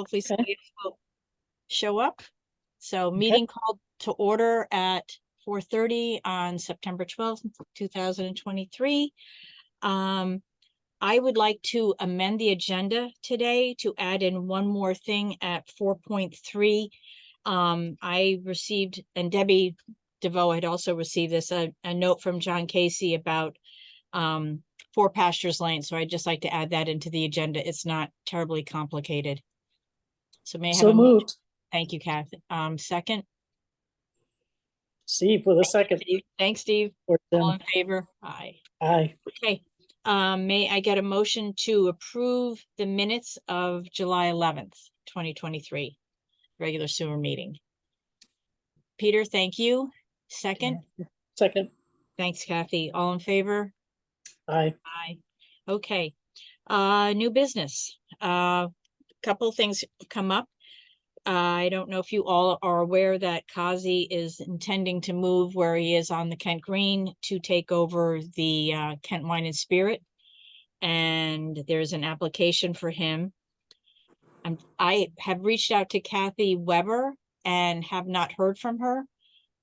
Hopefully somebody else will show up. So Okay. meeting called to order at 4:30 on September 12th, 2023. I would like to amend the agenda today to add in one more thing at 4.3. I received, and Debbie DeVoe had also received this, a note from John Casey about 4 Pastures Lane. So I'd just like to add that into the agenda. It's not terribly complicated. So may I have So a motion? moved. Thank you, Kathy. Second. Steve with a second. Steve. Thanks, Steve. Or All Tim. in favor? Aye. Aye. Okay. May I get a motion to approve the minutes of July 11th, 2023, regular sewer meeting? Peter, thank you. Second. Second. Thanks, Kathy. All in favor? Aye. Aye. Okay. New business. Couple things come up. I don't know if you all are aware that Kazi is intending to move where he is on the Kent Green to take over the Kent Wine and Spirit. And there's an application for him. I have reached out to Kathy Weber and have not heard from her,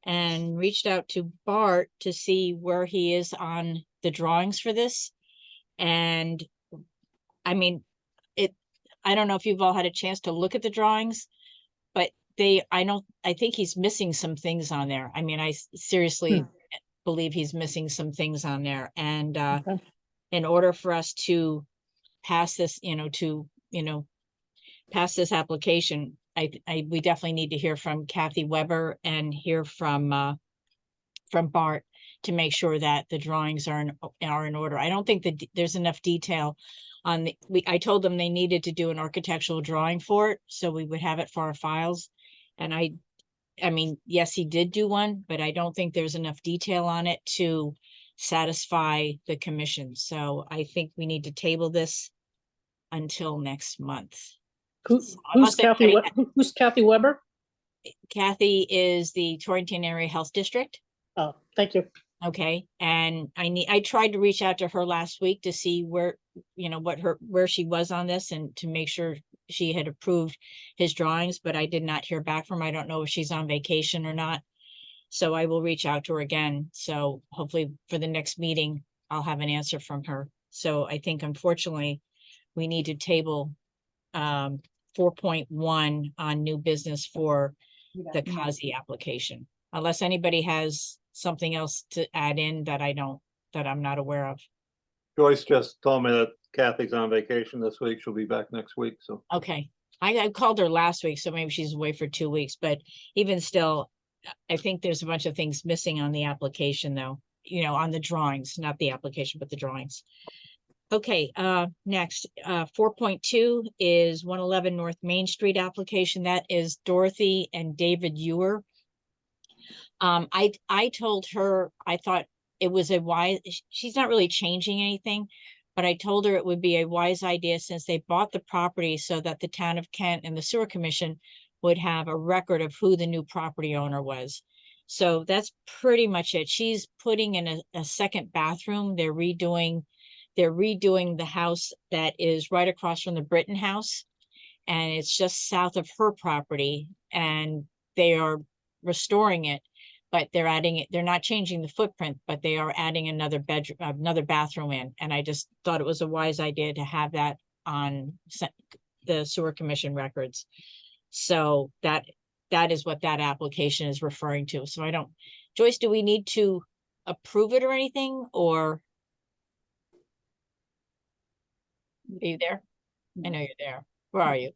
and reached out to Bart to see where he is on the drawings for this. And I mean, I don't know if you've all had a chance to look at the drawings, but I think he's missing some things on there. I mean, I seriously believe he's missing some things on there. And Okay. in order for us to pass this, pass this application, we definitely need to hear from Kathy Weber and hear from Bart to make sure that the drawings are in order. I don't think that there's enough detail on I told them they needed to do an architectural drawing for it, so we would have it for our files. And I mean, yes, he did do one, but I don't think there's enough detail on it to satisfy the commission. So I think we need to table this until next month. Who's Kathy Weber? Kathy is the Torrington Area Health District. Oh, thank you. Okay. And I tried to reach out to her last week to see where she was on this and to make sure she had approved his drawings, but I did not hear back from her. I don't know if she's on vacation or not. So I will reach out to her again. So hopefully for the next meeting, I'll have an answer from her. So I think unfortunately we need to table 4.1 on new business for the Kazi application, unless anybody has something else to add in that I'm not aware of. Joyce just told me that Kathy's on vacation this week. She'll be back next week. So okay, I called her last week, so maybe she's away for 2 weeks. But even still, I think there's a bunch of things missing on the application, though. On the drawings, not the application, but the drawings. Okay, next, 4.2 is 111 North Main Street application. That is Dorothy and David Ewer. I told her, I thought it was she's not really changing anything, but I told her it would be a wise idea since they bought the property so that the town of Kent and the sewer commission would have a record of who the new property owner was. So that's pretty much it. She's putting in a second bathroom. They're redoing the house that is right across from the Britton house. And it's just south of her property, and they are restoring it, but they're adding it. They're not changing the footprint, but they are adding another bedroom, another bathroom in. And I just thought it was a wise idea to have that on the sewer commission records. So that is what that application is referring to. So Joyce, do we need to approve it or anything, or? Are you there? I know you're there. Where are you?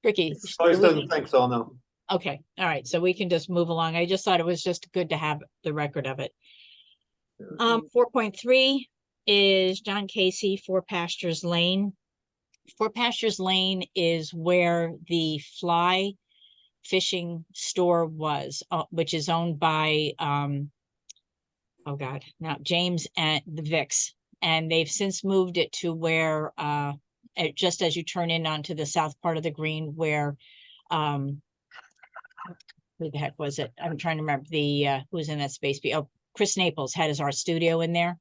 Ricky. Joyce doesn't think so, no. Okay. All right. So we can just move along. I just thought it was just good to have the record of it. 4.3 is John Casey, 4 Pastures Lane. 4 Pastures Lane is where the fly fishing store was, which is owned by, oh God, now James and the Vicks. And they've since moved it to where, just as you turn in onto the south part of the green, where, who the heck was it? I'm trying to remember who was in that space. Oh, Chris Naples had his art studio in there.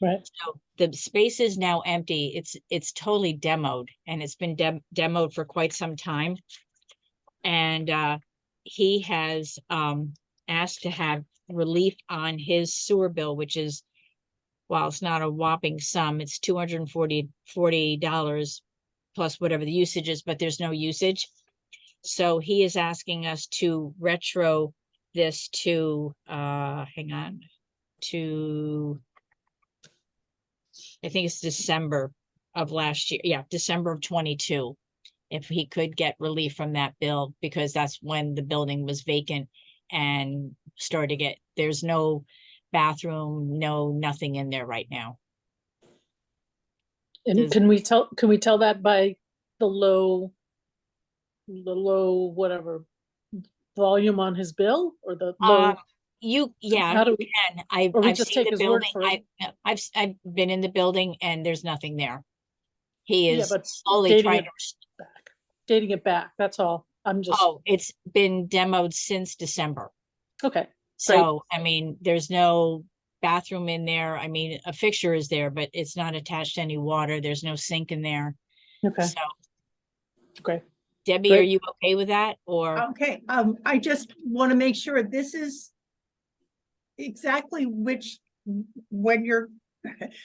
Right. So the space is now empty. It's totally demoed, and it's been demoed for quite some time. And he has asked to have relief on his sewer bill, which is, while it's not a whopping sum, it's $240 plus whatever the usage is, but there's no usage. So he is asking us to retro this to hang on, to I think it's December of last year. Yeah, December of 22. If he could get relief from that bill, because that's when the building was vacant and started to get, there's no bathroom, nothing in there right now. And Does- can we tell that by the low whatever volume on his bill, or the low? Yeah, How do you we- can. or we I've just seen take the his word building. for it? I've been in the building and there's nothing there. He Yeah, is but slowly trying to. dating it back, that's all. I'm just, Oh, it's been demoed since December. okay, So, I mean, there's no bathroom in there. I mean, a fixture is there, but it's not attached to any water. There's no sink in there. okay, So great. Debbie, are Great. you okay with that? Or, Okay, I just want to make sure this is exactly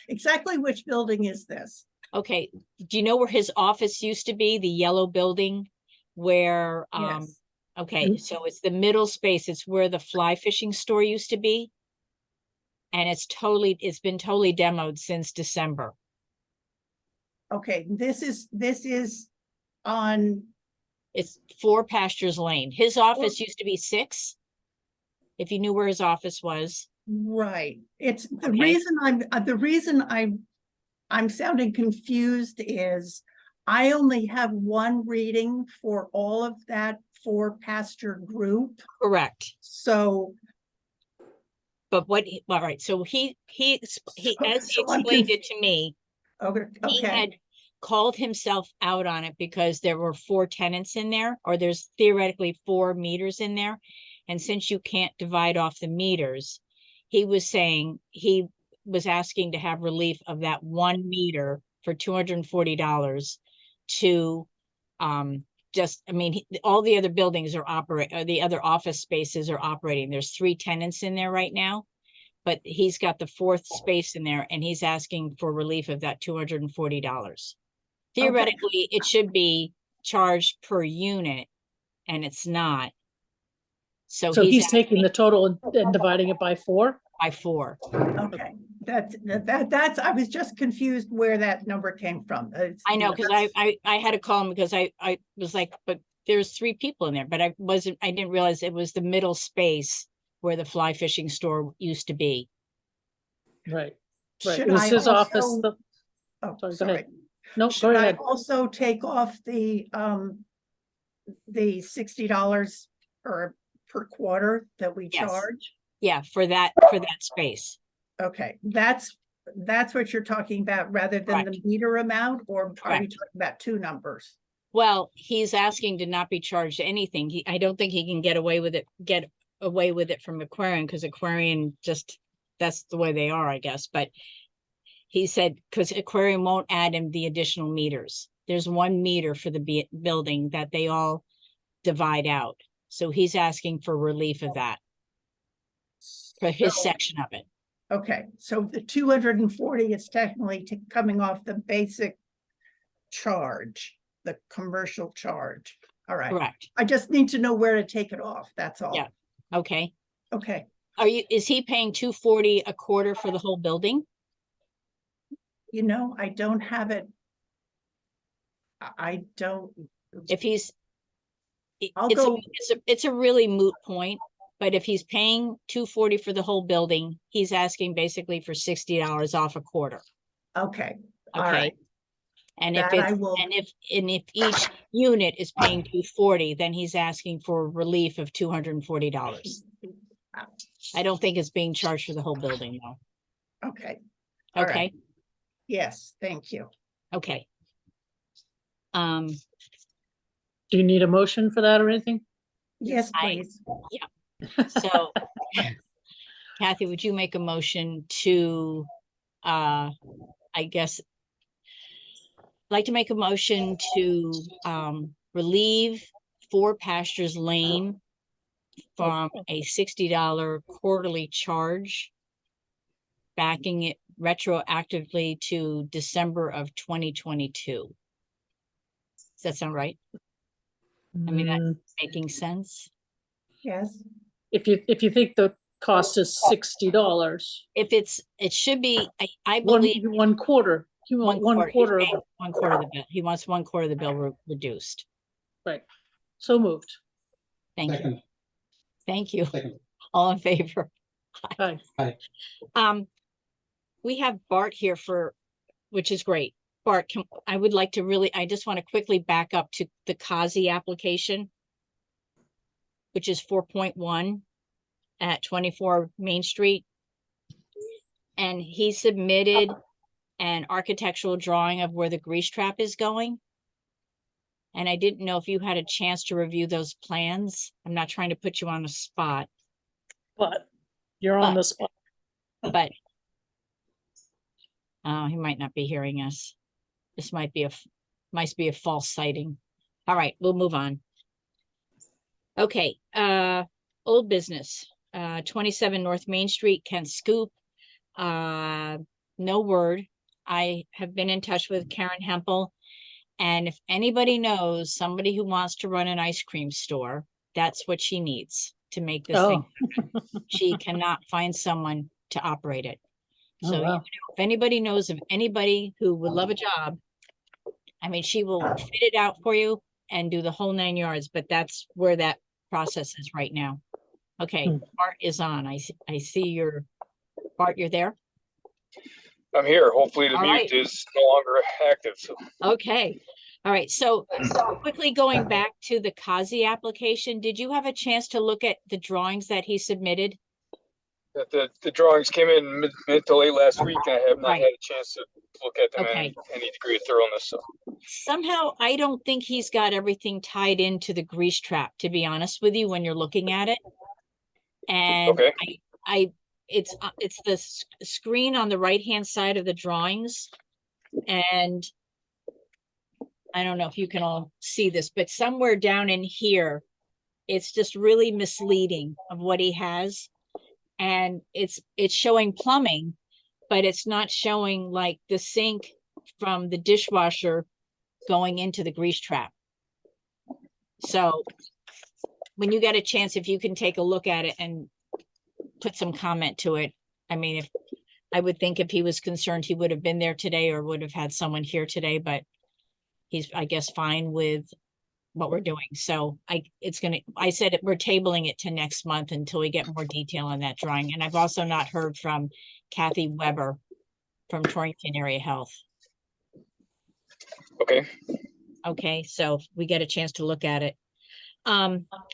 exactly which building is this? okay, do you know where his office used to be? The yellow building where, Yes, okay, so it's the middle space. It's where the fly fishing store used to be. And it's been totally demoed since December. okay, this is on, It's 4 Pastures Lane. His office used to be 6. If you knew where his office was. right, it's, the Okay. reason I'm sounding confused is I only have one reading for all of that 4 pasture group, Correct. so. But all right, so he as he So I'm explained it to me, Okay, he okay, had called himself out on it because there were 4 tenants in there, or there's theoretically 4 meters in there. And since you can't divide off the meters, he was saying he was asking to have relief of that 1 meter for $240 to just, I mean, all the other buildings are the other office spaces are operating. There's 3 tenants in there right now, but he's got the 4th space in there and he's asking for relief of that $240. Theoretically, it should be charged per unit and it's not. So So he's asking taking the total and dividing it by 4? by 4. okay, that's, I was just confused where that number came from. I know, because I had to call him because I was like, but there's 3 people in there, but I didn't realize it was the middle space where the fly fishing store used to be. Right, right. Should Was I his office also, the, oh, sorry, go ahead. sorry. no, go Should I ahead. also take off the $60 per quarter that we Yes. charge? Yeah, for that space. Okay, that's what you're talking about rather than the Correct. meter amount, or are we Correct. talking about 2 numbers? Well, he's asking to not be charged anything. I don't think he can get away with it from Aquarian, because Aquarian just, that's the way they are, I guess. But he said, because Aquarian won't add in the additional meters. There's 1 meter for the building that they all divide out. So he's asking for relief of that, for his So- section of it. Okay, so the 240 is technically coming off the basic charge, the commercial charge. All right, Correct. I just need to know where to take it off, that's all. Yeah. Okay. Okay, Is he paying $240 a quarter for the whole building? I don't have it. I don't, If he's, I'll it's a, go- it's a really moot point, but if he's paying $240 for the whole building, he's asking basically for $60 off a quarter. okay, all Okay. right. And if That I it's, will- and if each unit is paying $240, then he's asking for relief of $240. I don't think it's being charged for the whole building though. Okay, all right. Okay, Yes, thank you. okay. Do you need a motion for that or anything? Yes, I- please. So Kathy, would you make a motion to I guess, like to make a motion to, relieve 4 Pastures Lane from a $60 quarterly charge, backing it retroactively to December of 2022. Does that sound right? I mean, Mm, that's making sense. Yes, If you think the cost is $60, If it should be, I one, believe one quarter, you want one he's quarter of paying it, 1/4 of the bill. He wants 1/4 of the bill reduced. right? So moved. Thank you. Second, Thank you. second. All in favor? Aye. We have Bart here which is great. Bart, I would like to really, I just want to quickly back up to the Kazi application, which is 4.1 at 24 Main Street. And he submitted an architectural drawing of where the grease trap is going. And I didn't know if you had a chance to review those plans. I'm not trying to put you on the spot, But you're on But- the spot. but he might not be hearing us. This might be a false sighting. All right, we'll move on. Okay, old business, 27 North Main Street, Kent Scoop. No word. I have been in touch with Karen Hempel, and if anybody knows somebody who wants to run an ice cream store, that's what she needs to make this thing. Oh, She cannot find someone to operate it. oh, So you know, wow. if anybody knows of anybody who would love a job, I mean, she will fit it out for you and do the whole 9 yards, but that's where that process is right now. Okay, Hmm. Bart is on. I see Bart, you're there? I'm here. Hopefully the All mute right. is no longer active. So Okay. All right. So quickly going back to the Kazi application, did you have a chance to look at the drawings that he submitted? the drawings came in mid to late last week, and I have not Right. had a chance to look at them in Okay. any degree of thoroughness. So Somehow, I don't think he's got everything tied into the grease trap, to be honest with you, when you're looking at it. And okay, it's the screen on the right-hand side of the drawings. And I don't know if you can all see this, but somewhere down in here, it's just really misleading of what he has. And it's showing plumbing, but it's not showing like the sink from the dishwasher going into the grease trap. So when you get a chance, if you can take a look at it and put some comment to it. I mean, if I would think if he was concerned, he would have been there today or would have had someone here today, but he's, I guess, fine with what we're doing. So I said we're tabling it to next month until we get more detail on that drawing. And I've also not heard from Kathy Weber from Torrington Area Health. okay, Okay, so we get a chance to look at it.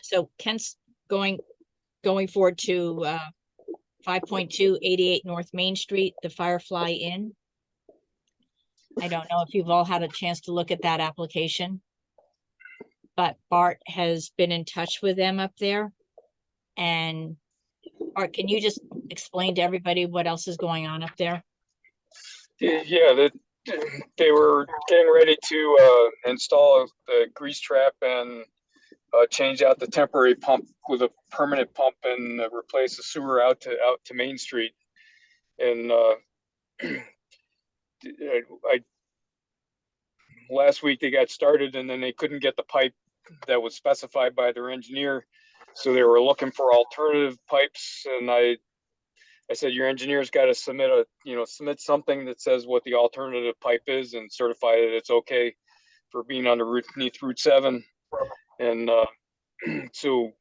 So Kent's going forward to 5.2 88 North Main Street, the Firefly Inn. I don't know if you've all had a chance to look at that application, but Bart has been in touch with them up there. And Bart, can you just explain to everybody what else is going on up there? yeah, they were getting ready to install the grease trap and change out the temporary pump with a permanent pump and replace the sewer out to Main Street. And I last week they got started, and then they couldn't get the pipe that was specified by their engineer, so they were looking for alternative pipes. And I said, your engineer's got to submit something that says what the alternative pipe is and certify that it's okay for being underneath Route 7. And so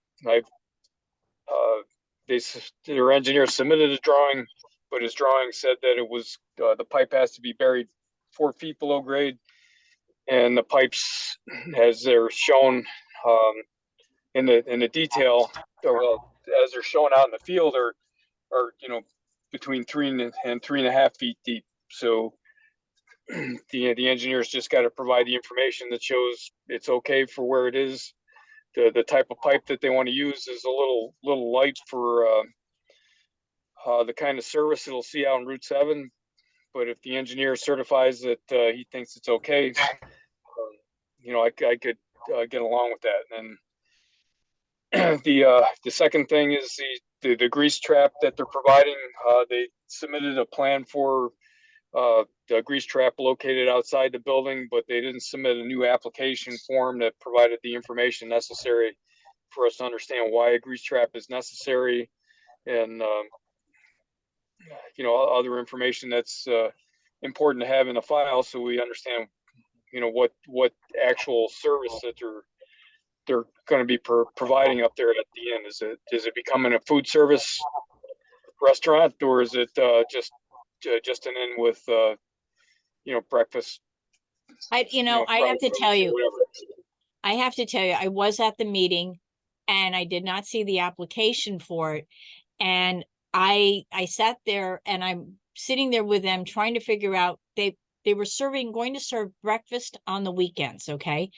their engineer submitted a drawing, but his drawing said that it was the pipe has to be buried 4 feet below grade, and the pipes, as they're shown in the detail, or as they're shown out in the field, are between 3 and 3.5 feet deep. So the engineer's just got to provide the information that shows it's okay for where it is. The type of pipe that they want to use is a little light for the kind of service it'll see out on Route 7, but if the engineer certifies that he thinks it's okay, I could get along with that. And the second thing is the grease trap that they're providing. They submitted a plan for the grease trap located outside the building, but they didn't submit a new application form that provided the information necessary for us to understand why a grease trap is necessary, and other information that's important to have in the file, so we understand what actual service that they're going to be providing up there at the end. Is it becoming a food service restaurant, or is it just an inn with breakfast? I have to tell you, whatever. I was at the meeting and I did not see the application for it. And I sat there and I'm sitting there with them trying to figure out, they were going to serve breakfast on the weekends. Okay.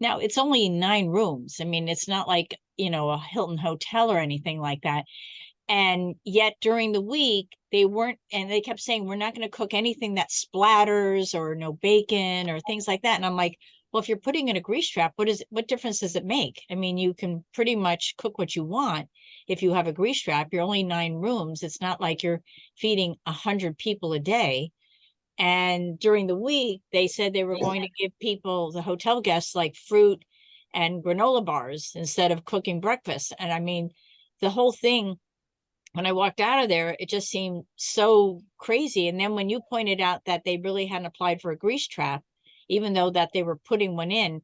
Now it's only 9 rooms. I mean, it's not like, a Hilton hotel or anything like that. And yet during the week they weren't, and they kept saying, we're not going to cook anything that splatters or no bacon or things like that. And I'm like, well, if you're putting in a grease trap, what difference does it make? I mean, you can pretty much cook what you want. If you have a grease trap, you're only 9 rooms. It's not like you're feeding 100 people a day. And during the week, they said they were going to give people, the hotel guests, like fruit and granola bars instead of cooking breakfast. And I mean, the whole thing, when I walked out of there, it just seemed so crazy. And then when you pointed out that they really hadn't applied for a grease trap, even though that they were putting one in,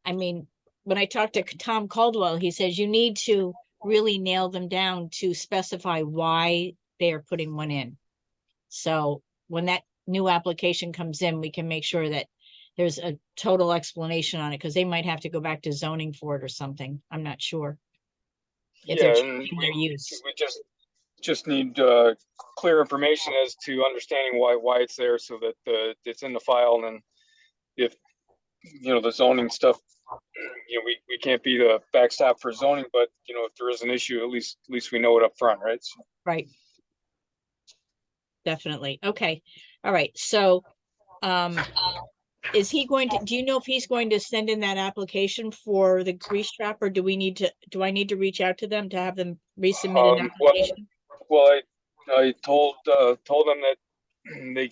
I mean, when I talked to Tom Caldwell, he says you need to really nail them down to specify why they are putting one in. So when that new application comes in, we can make sure that there's a total explanation on it, because they might have to go back to zoning for it or something. I'm not sure. If they're Yeah, and changing their use. we just need clear information as to understanding why it's there, so that it's in the file. And then if the zoning stuff, we can't be the backstop for zoning, but if there is an issue, at least we know it up front, right? So, Right. Definitely. Okay. All right. So, is he going to, do you know if he's going to send in that application for the grease trap, or do I need to reach out to them to have them resubmit an application? Well, I told them that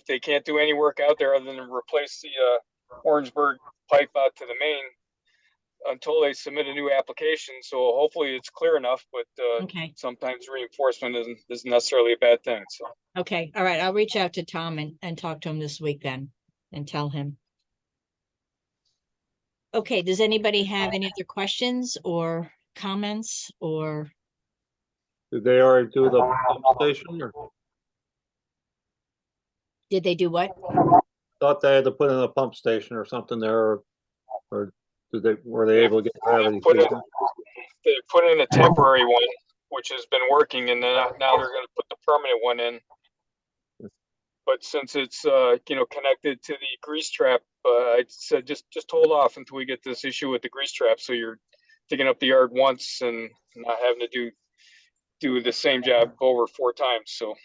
they can't do any work out there other than replace the Orangeburg pipe out to the main until they submit a new application. So hopefully it's clear enough, but Okay. sometimes reinforcement isn't necessarily a bad thing. So Okay. All right. I'll reach out to Tom and talk to him this week then and tell him. Okay. Does anybody have any other questions or comments or? Did they already do the pump station, or Did they do what? thought they had to put in a pump station or something there, or were they able to get gravity? they put in a temporary one, which has been working, and then now they're going to put the permanent one in. But since it's connected to the grease trap, I said just hold off until we get this issue with the grease trap, so you're digging up the yard once and not having to do the same job over 4 times. So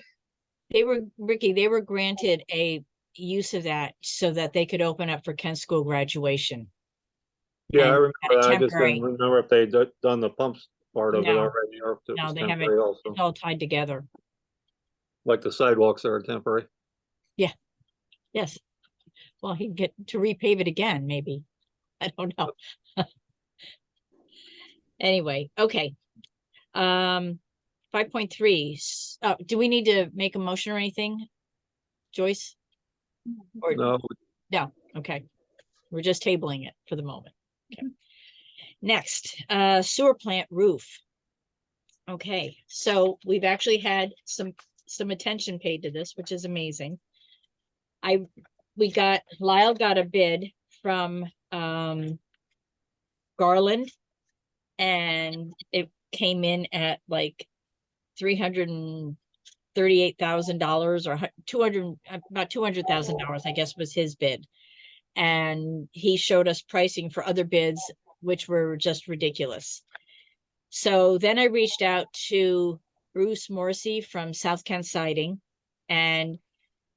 Ricky, they were granted a use of that so that they could open up for Kent School graduation. Yeah, I And remember that. I just temporary. didn't remember if they'd done the pumps part of it No. already, or if it No, was they haven't. temporary also. It's all tied together. Like the sidewalks are temporary. Yes. Well, he'd get to repave it again, maybe. I don't know. Anyway, okay. 5.3. Do we need to make a motion or anything, Joyce? Or No, no? Okay. We're just tabling it for the moment. Okay. Next, sewer plant roof. Okay, so we've actually had some attention paid to this, which is amazing. Lyle got a bid from Garland, and it came in at like $338,000 or about $200,000, I guess, was his bid. And he showed us pricing for other bids, which were just ridiculous. So then I reached out to Bruce Morrissey from South Kent Siding, and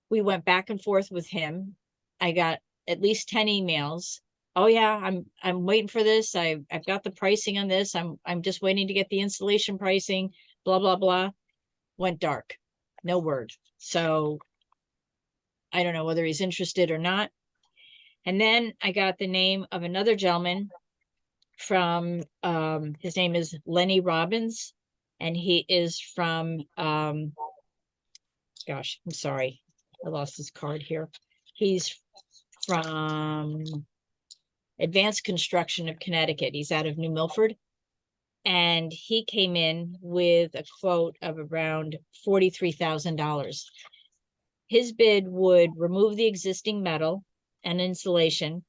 We went back and forth with him. I got at least 10 emails. Oh yeah, I'm waiting for this. I've got the pricing on this. I'm just waiting to get the installation pricing, blah, blah, blah. Went dark. No word. So I don't know whether he's interested or not. And then I got the name of another gentleman from his name is Lenny Robbins, and he is from gosh, I'm sorry. I lost his card here. He's from Advanced Construction of Connecticut. He's out of New Milford. And he came in with a quote of around $43,000. His bid would remove the existing metal and insulation,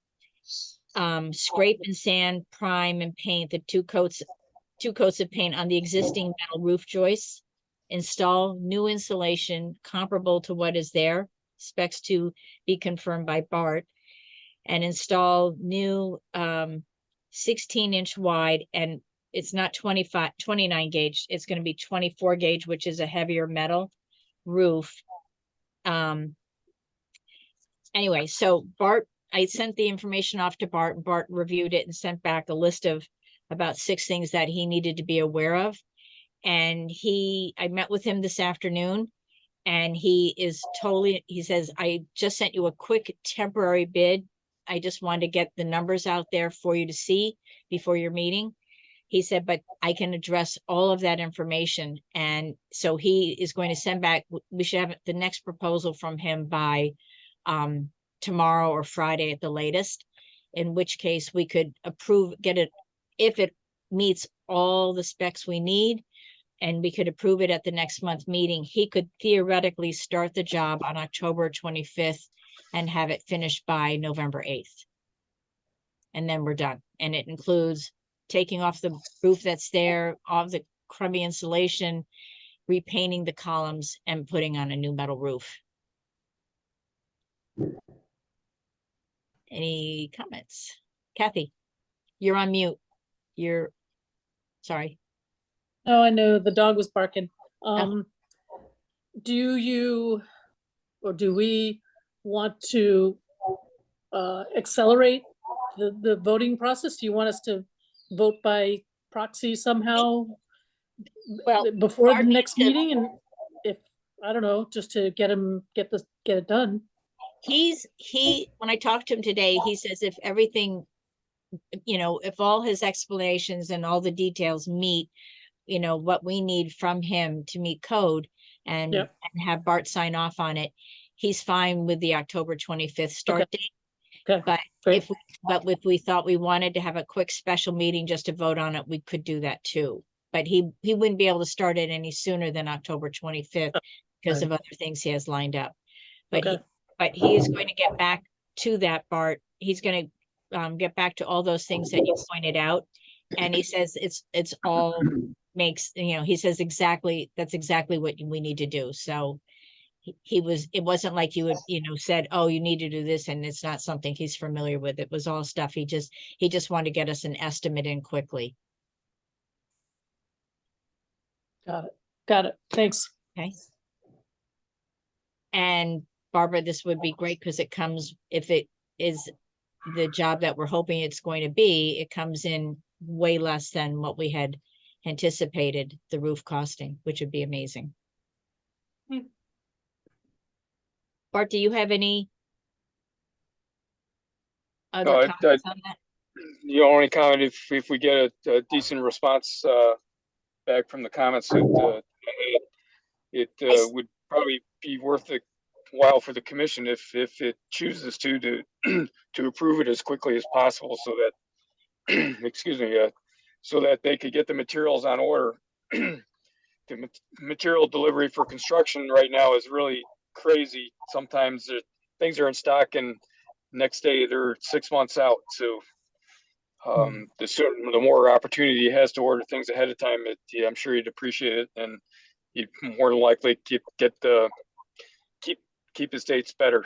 scrape and sand, prime and paint the two coats of paint on the existing metal roof joists, install new insulation comparable to what is there, specs to be confirmed by Bart, and install new 16-inch wide, and it's not 29 gauge, it's going to be 24 gauge, which is a heavier metal roof. Anyway, so Bart, I sent the information off to Bart, and Bart reviewed it and sent back a list of about 6 things that he needed to be aware of. And I met with him this afternoon, and he says, I just sent you a quick temporary bid. I just wanted to get the numbers out there for you to see before your meeting. He said, but I can address all of that information. And so he is going to send back, we should have the next proposal from him by tomorrow or Friday at the latest, in which case we could get it, if it meets all the specs we need, and we could approve it at the next month meeting. He could theoretically start the job on October 25th and have it finished by November 8th. And then we're done. And it includes taking off the roof that's there, all the crummy insulation, repainting the columns, and putting on a new metal roof. Any comments? Kathy, you're on mute. Sorry. Oh, I know, the dog was barking. Do you, or do we want to accelerate the voting process? Do you want us to vote by proxy somehow Well, before the Bart next needs to- meeting? And if, I don't know, just to get it done. When I talked to him today, he says if everything, if all his explanations and all the details meet, what we need from him to meet code and, Yep. and have Bart sign off on it, he's fine with the October 25th start date. Okay, But great. if we thought we wanted to have a quick special meeting just to vote on it, we could do that too. But he wouldn't be able to start it any sooner than October 25th because of other things he has lined up. But Okay. he is going to get back to that, Bart. He's going to get back to all those things that you pointed out. And he says it's all makes, he says that's exactly what we need to do. So it wasn't like you had, said, oh, you need to do this, and it's not something he's familiar with. It was all stuff he just wanted to get us an estimate in quickly. Got it. Thanks. Okay. And Barbara, this would be great because it comes, if it is the job that we're hoping it's going to be, it comes in way less than what we had anticipated the roof costing, which would be amazing. Bart, do you have any other comments on that? The only comment, if we get a decent response back from the comments, it would probably be worth the while for the commission if it chooses to approve it as quickly as possible, so that excuse me, so that they could get the materials on order. The material delivery for construction right now is really crazy. Sometimes things are in stock and next day they're 6 months out. So the more opportunity he has to order things ahead of time, I'm sure he'd appreciate it, and he'd more than likely keep his dates better.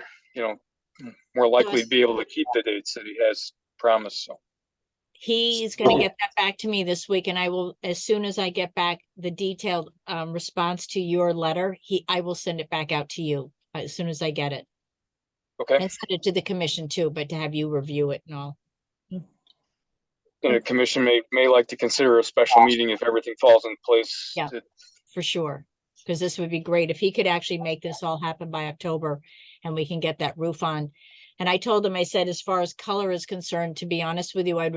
More likely to be able to keep the dates that he has promised. So he's going to get that back to me this week, and I will, as soon as I get back the detailed response to your letter, I will send it back out to you. as soon as I get it. Okay, And send it to the commission too, but to have you review it and all. and the commission may like to consider a special meeting if everything falls in place. Yeah. For sure. Because this would be great if he could actually make this all happen by October and we can get that roof on. And I told him, I said, as far as color is concerned, to be honest with you, I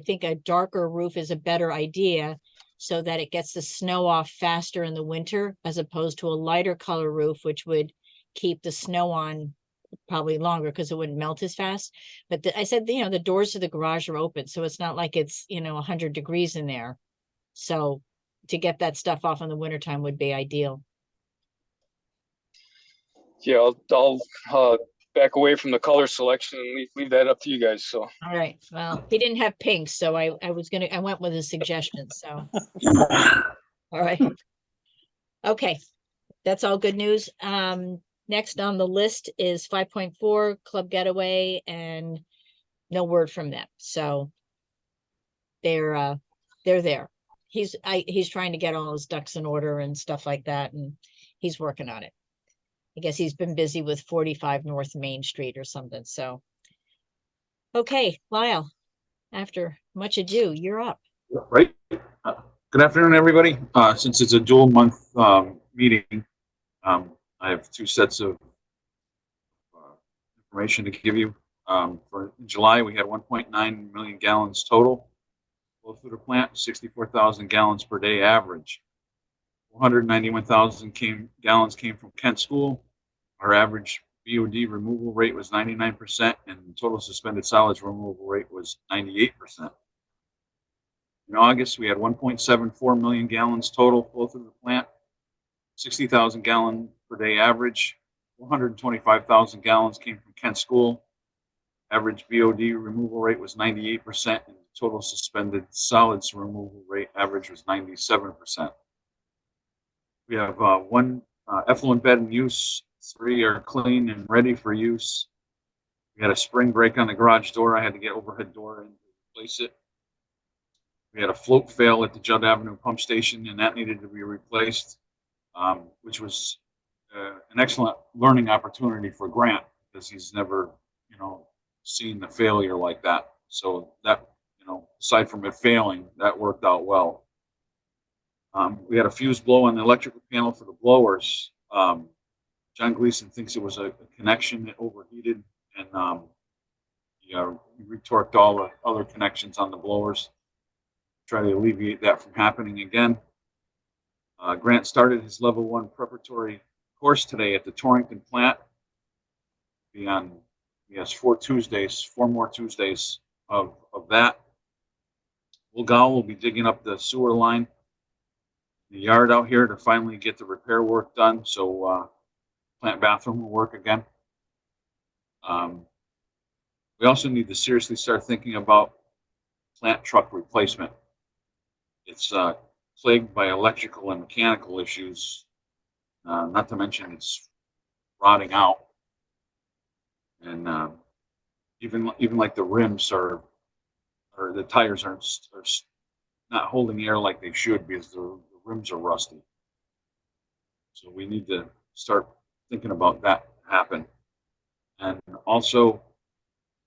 think a darker roof is a better idea so that it gets the snow off faster in the winter as opposed to a lighter color roof, which would keep the snow on probably longer because it wouldn't melt as fast. But I said, the doors to the garage are open, so it's not like it's, 100 degrees in there. So to get that stuff off in the wintertime would be ideal. Yeah, I'll back away from the color selection and leave that up to you guys. So, All right. Well, he didn't have pink, so I went with his suggestion. So, all right. Okay. That's all good news. Next on the list is 5.4 Club Getaway, and no word from them. So they're there. He's trying to get all his ducks in order and stuff like that, and he's working on it. I guess he's been busy with 45 North Main Street or something. So, okay, Lyle, after much ado, you're up. Right. Good afternoon, everybody. Since it's a dual month meeting, I have two sets of information to give you. For July, we had 1.9 million gallons total flow through the plant, 64,000 gallons per day average. 191,000 gallons came from Kent School. Our average BOD removal rate was 99%, and total suspended solids removal rate was 98%. In August, we had 1.74 million gallons total flow through the plant, 60,000 gallon per day average. 125,000 gallons came from Kent School. Average BOD removal rate was 98%, and total suspended solids removal rate average was 97%. We have one effluent bed in use. 3 are clean and ready for use. We had a spring break on the garage door. I had to get overhead door in to replace it. We had a float fail at the Judd Avenue pump station, and that needed to be replaced, which was an excellent learning opportunity for Grant because he's never, seen the failure like that. So that, aside from it failing, that worked out well. We had a fuse blow on the electrical panel for the blowers. John Gleason thinks it was a connection that overheated, and he retorqued all the other connections on the blowers. Try to alleviate that from happening again. Grant started his level 1 preparatory course today at the Torrington plant. He has 4 more Tuesdays of that. Wilgal will be digging up the sewer line, the yard out here to finally get the repair work done. So plant bathroom will work again. We also need to seriously start thinking about plant truck replacement. It's plagued by electrical and mechanical issues, not to mention it's rotting out. And even like the rims or the tires are not holding air like they should because the rims are rusty. So we need to start thinking about that happen. And also,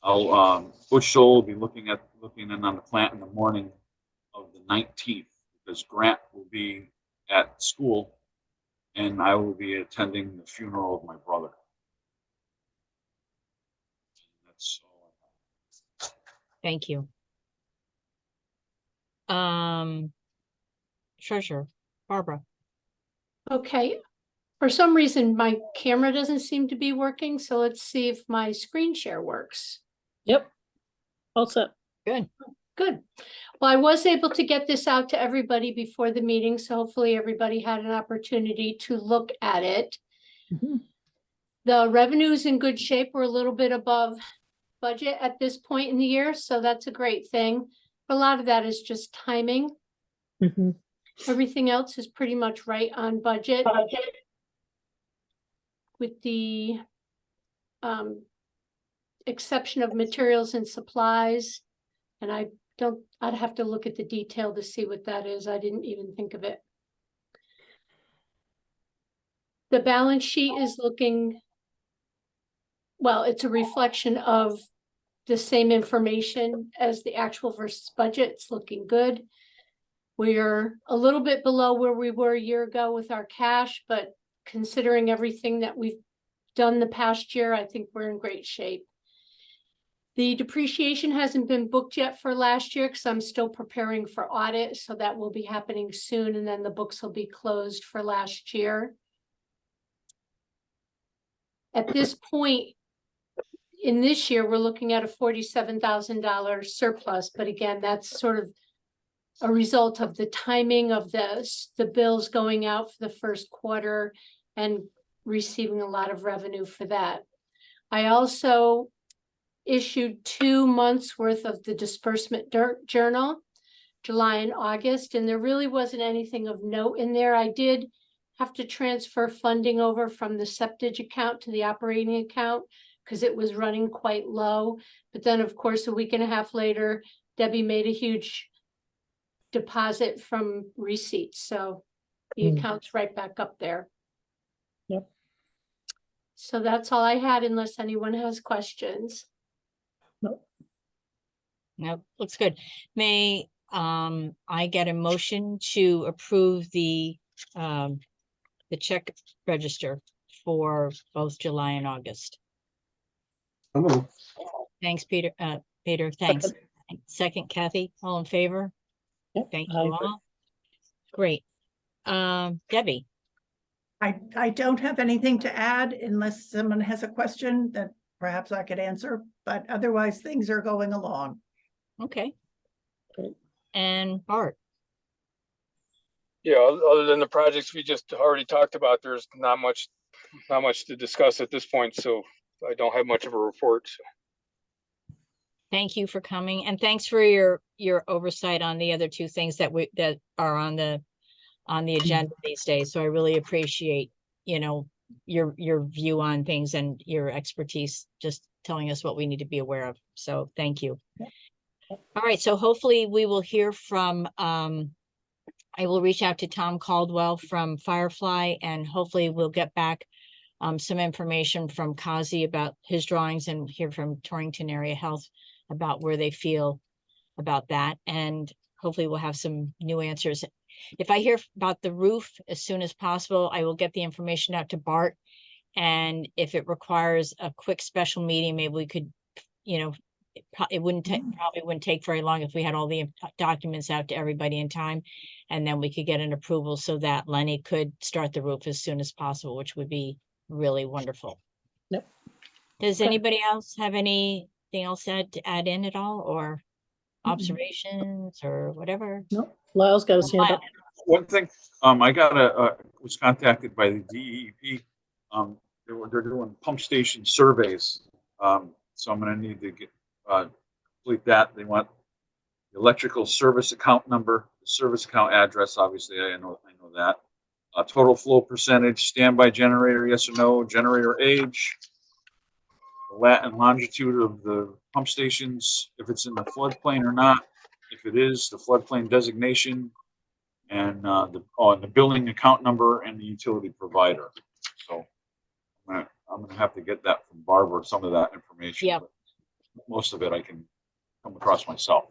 Bush Shoal will be looking in on the plant in the morning of the 19th because Grant will be at school and I will be attending the funeral of my brother. That's all. Thank you. Treasurer Barbara. Okay. For some reason, my camera doesn't seem to be working, so let's see if my screen share works. Yep. All set. Good. Good. Well, I was able to get this out to everybody before the meeting, so hopefully everybody had an opportunity to look at it. Mhm. The revenue's in good shape. We're a little bit above budget at this point in the year, so that's a great thing. A lot of that is just timing. Mhm. Everything else is pretty much right on budget. With the exception of materials and supplies. And I'd have to look at the detail to see what that is. I didn't even think of it. The balance sheet is looking well, it's a reflection of the same information as the actual versus budget. It's looking good. We're a little bit below where we were a year ago with our cash, but considering everything that we've done the past year, I think we're in great shape. The depreciation hasn't been booked yet for last year because I'm still preparing for audit, so that will be happening soon, and then the books will be closed for last year. At this point, in this year, we're looking at a $47,000 surplus, but again, that's sort of a result of the timing of the bills going out for the first quarter and receiving a lot of revenue for that. I also issued 2 months worth of the disbursement journal, July and August, and there really wasn't anything of note in there. I did have to transfer funding over from the Sept account to the operating account because it was running quite low. But then, of course, a week and a half later, Debbie made a huge deposit from receipts, so the account's right back up there. Yep. So that's all I had, unless anyone has questions. No, looks good. May I get a motion to approve the check register for both July and August? Thanks, Peter. Peter, thanks. Second, Kathy, all in favor? Yep, Thank I you agree. all. Great. Debbie, I don't have anything to add unless someone has a question that perhaps I could answer, but otherwise things are going along. okay. Great. And Bart, Yeah, other than the projects we just already talked about, there's not much to discuss at this point, so I don't have much of a report. So. thank you for coming, and thanks for your oversight on the other two things that are on the agenda these days. So I really appreciate, your view on things and your expertise, just telling us what we need to be aware of. So thank you. All right, so hopefully we will hear from, I will reach out to Tom Caldwell from Firefly, and hopefully we'll get back some information from Kazi about his drawings, and hear from Torrington Area Health about where they feel about that. And hopefully we'll have some new answers. If I hear about the roof as soon as possible, I will get the information out to Bart. And if it requires a quick special meeting, maybe we could, it probably wouldn't take very long if we had all the documents out to everybody in time. And then we could get an approval so that Lenny could start the roof as soon as possible, which would be really wonderful. Yep. Does Okay. anybody else have anything else to add in at all, or observations or whatever? No, Lyle's got his hand up. One thing, I was contacted by the DEP. They're doing pump station surveys. So I'm gonna need to complete that. They want the electrical service account number, the service account address, obviously, I know that. Total flow percentage, standby generator, yes or no, generator age, the lat and longitude of the pump stations, if it's in the floodplain or not. If it is, the floodplain designation, and the billing account number and the utility provider. So I'm gonna have to get that from Barbara, some of that information. Yeah. Most of it I can come across myself.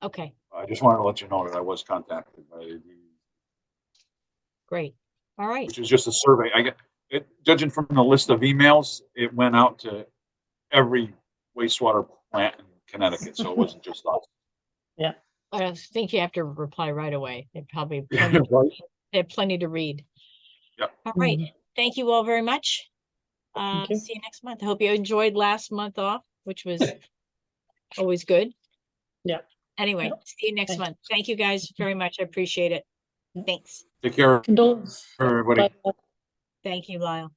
Okay, I just wanted to let you know that I was contacted by the, great. All right. which is just a survey. I get it, judging from the list of emails, it went out to every wastewater plant in Connecticut, so it wasn't just us. I think you have to reply right away. They probably Yeah, plenty, right. they have plenty to read. Yep. All right. Thank you all very much. Thank you. See you next month. I hope you enjoyed last month off, which was always good. Yeah. Anyway, Yep. see you next Thanks. month. Thank you guys very much. I appreciate it. Yep. Thanks. Take care, Condolences. everybody. Bye. Thank you, Lyle.